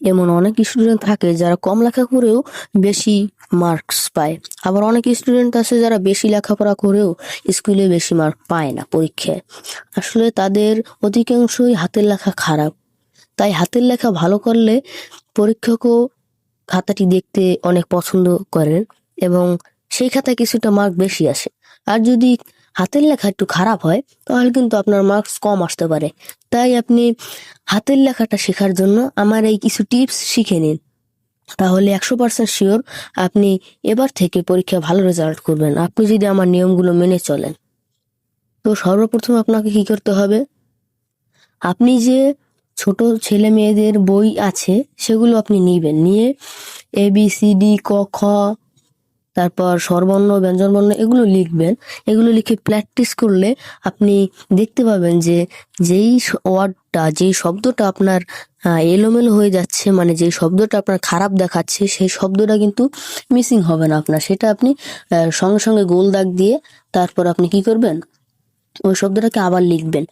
এমন অনেক স্টুডেন্ট থাকে যারা কম লেখা করেও বেশি মার্কস পায়, আবার অনেক স্টুডেন্ট আছে যারা বেশি লেখাপড়া করেও স্কুলে বেশি মার্ক পায় না পরীক্ষায়। আসলে তাদের অধিকাংশই হাতের লেখা খারাপ। তাই হাতের লেখা ভালো করলে পরীক্ষকও খাতাটি দেখতে অনেক পছন্দ করেন এবং সেই খাতায় কিছুটা মার্ক বেশি আসে। আর যদি হাতের লেখা একটু খারাপ হয় তাহলে কিন্তু আপনার মার্কস কম আসতে পারে। তাই আপনি হাতের লেখাটা শেখার জন্য আমার এই কিছু টিপস শিখে নিন, তাহলে 100% শিওর আপনি এবার থেকে পরীক্ষা ভালো রেজাল্ট করবেন, আপনি যদি আমার নিয়মগুলো মেনে চলেন। তো সর্বপ্রথম আপনাকে কি করতে হবে, আপনি যে ছোট ছেলে মেয়েদের বই আছে সেগুলো আপনি নিবেন, নিয়ে ABCD ক খ তারপর স্বরবর্ণ ব্যঞ্জনবর্ণ এগুলো লিখবেন। এগুলো লিখে প্র্যাকটিস করলে আপনি দেখতে পাবেন যে যেই ওয়ার্ডটা, যেই শব্দটা আপনার এলোমেলো হয়ে যাচ্ছে, মানে যেই শব্দটা আপনার খারাপ দেখাচ্ছে সেই শব্দটা কিন্তু মিসিং হবে না আপনার, সেটা আপনি সঙ্গে সঙ্গে গোল দাগ দিয়ে তারপর আপনি কি করবেন, ওই শব্দটাকে আবার লিখবেন,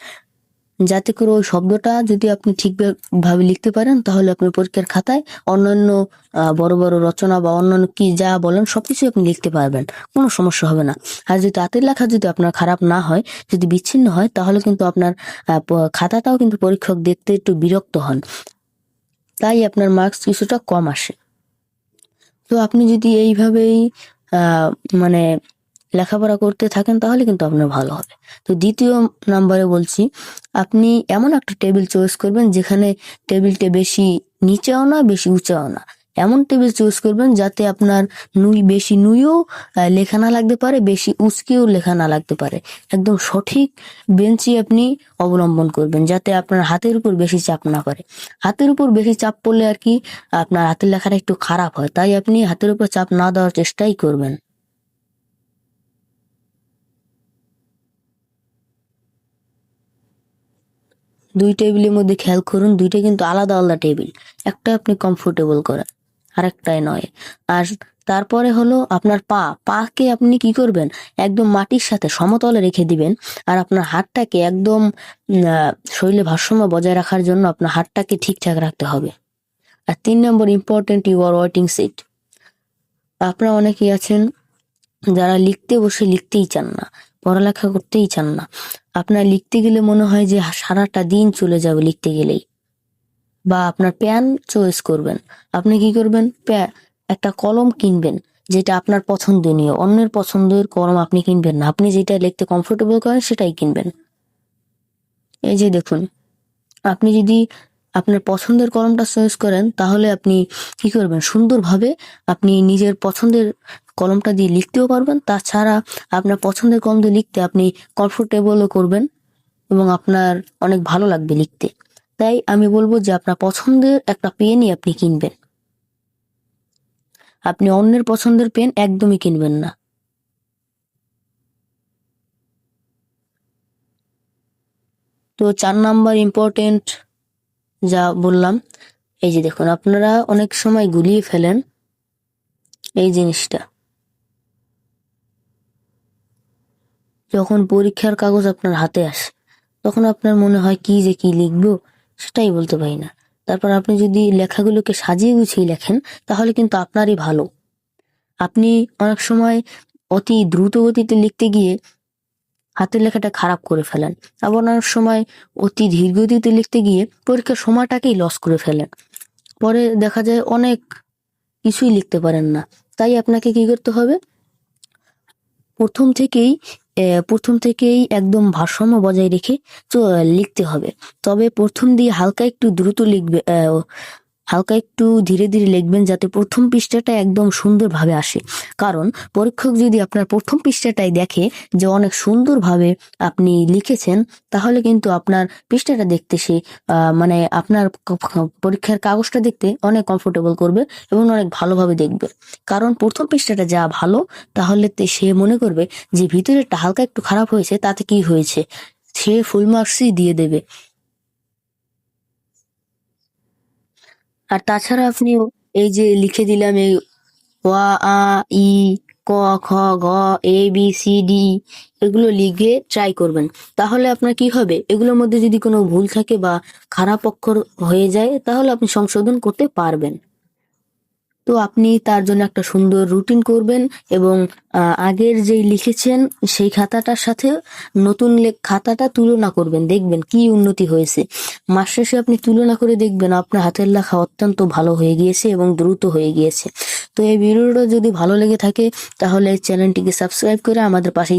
যাতে করে ওই শব্দটা যদি আপনি ঠিকভাবে লিখতে পারেন তাহলে আপনি পরীক্ষার খাতায় অন্যান্য বড় বড় রচনা বা অন্যান্য কি যা বলেন সবকিছু আপনি লিখতে পারবেন, কোনো সমস্যা হবে না। আর যদি হাতের লেখা যদি আপনার খারাপ না হয়, যদি বিচ্ছিন্ন হয়, তাহলে কিন্তু আপনার খাতাটাও কিন্তু পরীক্ষক দেখতে একটু বিরক্ত হন, তাই আপনার মার্কস কিছুটা কম আসে। তো আপনি যদি এইভাবেই মানে লেখাপড়া করতে থাকেন তাহলে কিন্তু আপনার ভালো হবে। তো দ্বিতীয় নাম্বারে বলছি, আপনি এমন একটা টেবিল চয়েস করবেন যেখানে টেবিলটা বেশি নিচেও না বেশি উঁচাও না, এমন টেবিল চয়েস করবেন যাতে আপনার বেশি নুইও লেখা না লাগতে পারে, বেশি উঁচকেও লেখা না লাগতে পারে। একদম সঠিক বেঞ্চই আপনি অবলম্বন করবেন যাতে আপনার হাতের উপর বেশি চাপ না পড়ে। হাতের উপর বেশি চাপ পড়লে আর কি আপনার হাতের লেখাটা একটু খারাপ হয়, তাই আপনি হাতের উপর চাপ না দেওয়ার চেষ্টাই করবেন। দুই টেবিলের মধ্যে খেয়াল করুন, দুইটা কিন্তু আলাদা আলাদা টেবিল, একটা আপনি কমফোর্টেবল করেন আর একটাই নয়। আর তারপরে হলো আপনার পাকে আপনি কি করবেন, একদম মাটির সাথে সমতলে রেখে দিবেন। আর আপনার হাতটাকে একদম শরীরে ভারসাম্য বজায় রাখার জন্য আপনার হাতটাকে ঠিকঠাক রাখতে হবে। আর 3 নম্বর important, you are waiting seat. আপনারা অনেকেই আছেন যারা লিখতে বসে লিখতেই চান না, পড়ালেখা করতেই চান না। আপনার লিখতে গেলে মনে হয় যে সারাটা দিন চলে যাবে লিখতে গেলেই। বা আপনার পেন চয়েস করবেন, আপনি কি করবেন, একটা কলম কিনবেন যেটা আপনার পছন্দনীয়, অন্যের পছন্দের কলম আপনি কিনবেন না, আপনি যেটা লিখতে কমফোর্টেবল করেন সেটাই কিনবেন। এই যে দেখুন, আপনি যদি আপনার পছন্দের কলমটা চয়েস করেন তাহলে আপনি কি করবেন, সুন্দরভাবে আপনি নিজের পছন্দের কলমটা দিয়ে লিখতেও পারবেন, তাছাড়া আপনার পছন্দের কলম দিয়ে লিখতে আপনি কমফোর্টেবলও করবেন এবং আপনার অনেক ভালো লাগবে লিখতে। তাই আমি বলবো যে আপনার পছন্দের একটা পেনই আপনি কিনবেন, আপনি অন্যের পছন্দের পেন একদমই কিনবেন না। তো 4 নাম্বার ইম্পর্টেন্ট যা বললাম, এই যে দেখুন, আপনারা অনেক সময় গুলিয়ে ফেলেন এই জিনিসটা, যখন পরীক্ষার কাগজ আপনার হাতে আসে তখন আপনার মনে হয় কি যে কি লিখবো সেটাই বলতে পারি না। তারপর আপনি যদি লেখাগুলোকে সাজিয়ে গুছিয়ে লেখেন তাহলে কিন্তু আপনারই ভালো। আপনি অনেক সময় অতি দ্রুত গতিতে লিখতে গিয়ে হাতের লেখাটা খারাপ করে ফেলেন, আবার অনেক সময় অতি ধীর গতিতে লিখতে গিয়ে পরীক্ষার সময়টাকেই লস করে ফেলেন, পরে দেখা যায় অনেক কিছুই লিখতে পারেন না। তাই আপনাকে কি করতে হবে, প্রথম থেকেই প্রথম থেকেই একদম ভারসাম্য বজায় রেখে লিখতে হবে। তবে প্রথম দিয়ে হালকা একটু দ্রুত লিখবে, হালকা একটু ধীরে ধীরে লিখবেন যাতে প্রথম পৃষ্ঠাটা একদম সুন্দরভাবে আসে। কারণ পরীক্ষক যদি আপনার প্রথম পৃষ্ঠাটাই দেখে যে অনেক সুন্দরভাবে আপনি লিখেছেন, তাহলে কিন্তু আপনার পৃষ্ঠাটা দেখতে সে মানে আপনার পরীক্ষার কাগজটা দেখতে অনেক কমফোর্টেবল করবে এবং অনেক ভালোভাবে দেখবে। কারণ প্রথম পৃষ্ঠাটা যা ভালো, তাহলে সে মনে করবে যে ভিতরেরটা হালকা একটু খারাপ হয়েছে তাতে কি হয়েছে, সে ফুল মার্কসই দিয়ে দেবে। আর তাছাড়া আপনি এই যে লিখে দিলাম এই ওয়া আ ই ক ক খ গ ABCD এগুলো লিখে ট্রাই করবেন। তাহলে আপনার কি হবে, এগুলোর মধ্যে যদি কোনো ভুল থাকে বা খারাপ অক্ষর হয়ে যায় তাহলে আপনি সংশোধন করতে পারবেন। তো আপনি তার জন্য একটা সুন্দর রুটিন করবেন এবং আগের যেই লিখেছেন সেই খাতাটার সাথে নতুন খাতাটা তুলনা করবেন, দেখবেন কি উন্নতি হয়েছে। মাস শেষে আপনি তুলনা করে দেখবেন আপনার হাতের লেখা অত্যন্ত ভালো হয়ে গিয়েছে এবং দ্রুত হয়ে গিয়েছে। তো এই ভিডিওটা যদি ভালো লেগে থাকে তাহলে চ্যানেলটিকে সাবস্ক্রাইব করে আমাদের পাশে